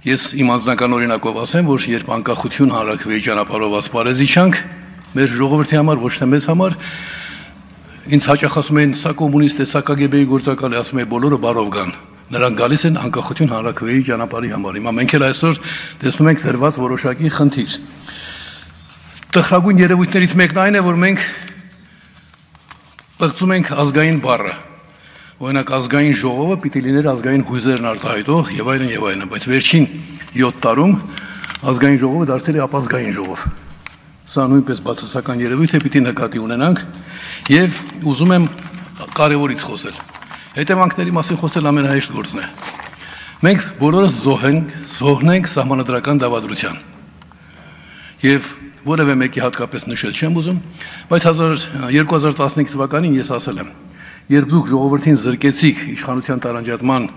Ես իմ անձնական օրինակով ասեմ, որ երբ անկախություն հանրաքվեի ճանապարհով ասպարեզի չանք, մեր ժողովրդի համար, ոչ թե մեզ համար, ինձ հաճախ ասում են, սա կոմունիստ է, սա KGB-ի գործակալ է, ասում են բոլորը բարով գան։ Նրանք գալիս են անկախություն հանրաքվեի ճանապարհի համար։ Հիմա մենք էլ այսօր տեսնում ենք դրված որոշակի խնդիր։ Տխրագույն երևույթներից մեկն այն է, որ մենք պղծում ենք ազգային բառը։ Օրինակ ազգային ժողովը պիտի լիներ ազգային հույզերն արտահայտող եւ այլն, բայց վերջին 7 տարում ազգային ժողովը դարձել է ապազգային ժողով։ Սա նույնպես բացասական երևույթ է, պիտի նկատի ունենանք եւ ուզում եմ կարևորից խոսել։ Հետևանքների մասին խոսել ամենահեշտ գործն է։ Մենք բոլորս զոհնենք սահմանադրական դավադրության։ Եվ որևէ մեկի հատկապես նշել չեմ ուզում, բայց 2015 թվականին ես ասել եմ, երբ դուք ժողովրդին զրկեցիք իշխանության տարանջատման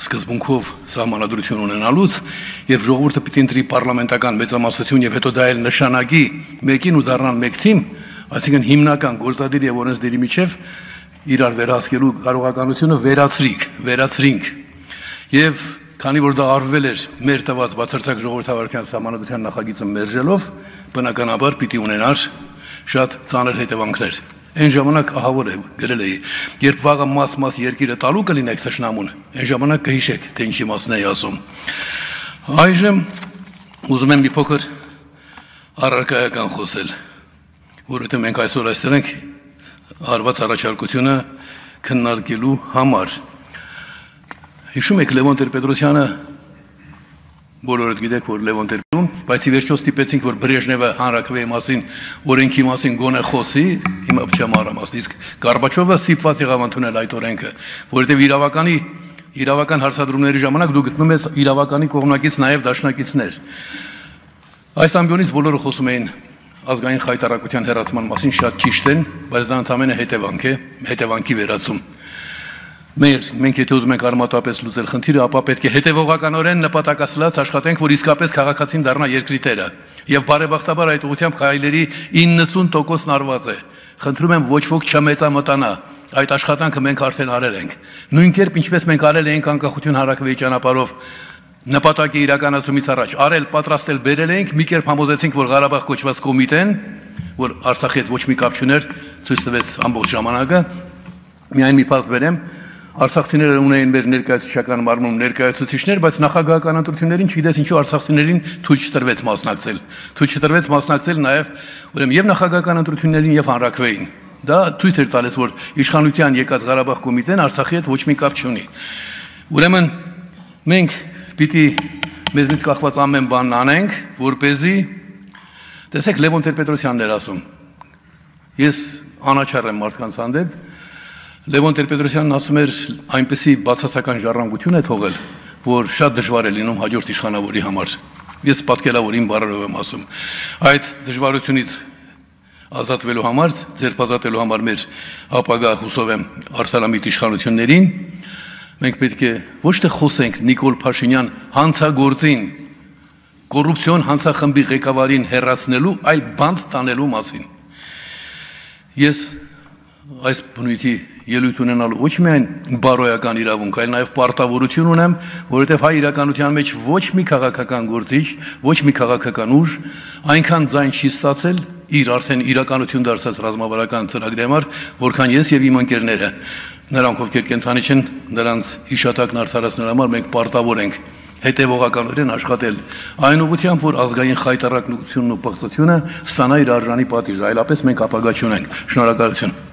սկզբունքով սահմանադրություն ունենալուց, երբ ժողովուրդը պիտի ընտրի պարլամենտական մեծամասնություն եւ հետո դա էլ նշանակի մեկին ու դառնան մեկ թիմ, այսինքն հիմնական գործադիր եւ օրենսդիրի միջև իրար վերահսկելու կարողականությունը վերացրինք։ Եվ քանի որ դա արվել էր մեր տված բացարձակ ժողովրդավարության սահմանադրության նախագիծը մերժելով, բնականաբար պիտի ունենար շատ ծանր հետևանքներ։ Այն ժամանակ ահավոր է գրել էի, երբ վաղը մաս երկիրը տալու կլինեք թշնամուն, այն ժամանակ կհիշեք, թե ինչի մասն էի ասում։ Այժմ ուզում եմ մի փոքր առարկայական խոսել, որովհետև մենք այսօր այստեղ ենք արված առաջարկությունը քննարկելու համար։ Հիշում եք Լևոն Տեր-Պետրոսյանը, բոլորդ գիտեք, որ Լևոն Տեր-Պետրոսյանը, բայց ի վերջո ստիպեցինք, որ Բրեժնևը հանրաքվեի մասին, օրենքի մասին գոնե խոսի, հիմա չեմ առամասն, իսկ Գորբաչովը ստիպված եղավ ընդունել այդ օրենքը, որովհետև իրավական հարցադրումների ժամանակ դու գտնում ես իրավականի կողմնակից նաև դաշնակիցներ։ Այս ամբիոնից բոլորը խոսում էին ազգային խայտարակության հեռացման մասին, շատ ճիշտ են, բայց դա ընդամենը հետևանք է, հետևանքի վերացում։ Մենք եթե ուզում ենք արմատապես լուծել խնդիրը, ապա պետք է հետևողականորեն նպատակասլաց աշխատենք, որ իսկապես քաղաքացին դառնա երկրի տերը։ Եվ բարեբախտաբար այդ ուղղությամբ քայլերի 90%-ն արված է։ Խնդրում եմ ոչ ոք չմեծամտանա։ Այդ աշխատանքը մենք արդեն արել ենք։ Նույն կերպ ինչպես մենք արել էինք անկախություն հանրաքվեի ճանապարհով նպատակի իրականացումից առաջ, պատրաստել բերել էինք, մի կերպ համոզեցինք, որ Ղարաբաղ կոչված կոմիտեն, որ Արցախի հետ ոչ մի կապ չուներ, ցույց տվեց ամբողջ ժամանակը։ Միայն մի փաստ բերեմ, արցախցիները ունեին մեր ներկայացուցչական մարմնում ներկայացուցիչներ, բայց նախագահական ընտրություններին չգիտես ինչու արցախցիներին թույլ չտրվեց մասնակցել նաև ուրեմն եւ նախագահական ընտրություններին եւ հանրաքվեին։ Դա ցույց էր տալիս, որ իշխանության եկած Ղարաբաղ կոմիտեն Արցախի հետ ոչ մի կապ չունի։ Ուրեմն մենք պիտի մեզնից կախված ամեն բան անենք, որպեսզի տեսեք Լևոն Տեր-Պետրոսյանն էր ասում։ Ես անաչառ եմ մարդկանց հանդեպ։ Լևոն Տեր-Պետրոսյանն ասում էր այնպեսի բացասական ժառանգություն է թողել, որ շատ դժվար է լինում հաջորդ իշխանավորի համար։ Ես պատկերավորին բառերով եմ ասում։ Այդ դժվարությունից ազատվելու համար, ձերբազատելու համար մեր ապագա հուսով եմ արտարամիտ իշխանություններին մենք պետք է ոչ թե խոսենք Նիկոլ Փաշինյան հանցագործին, կոռուպցիոն հանցախմբի ղեկավարին հեռացնելու, այլ բանտ տանելու մասին։ Ես այս բնույթի ելույթ ունենալու ոչ միայն բարոյական իրավունք, այլ նաև պարտավորություն ունեմ, որովհետև հայ իրականության մեջ ոչ մի քաղաքական գործիչ, ոչ մի քաղաքական ուժ այնքան ձայն չի ստացել իր արդեն իրականություն դարձած ռազմավարական ծրագրի համար, որքան ես եւ իմ ընկերները։ Նրանք ովքեր կենթանի չեն, նրանց հիշատակն արդարացնելու համար մենք պարտավոր ենք հետևողականորեն աշխատել այն ուղղությամբ, որ ազգային խայտառակությունն ու պղծությունը ստանա իր արժանի պատիժը, այլապես մենք ապագա չունենք։ Շնորհակալություն։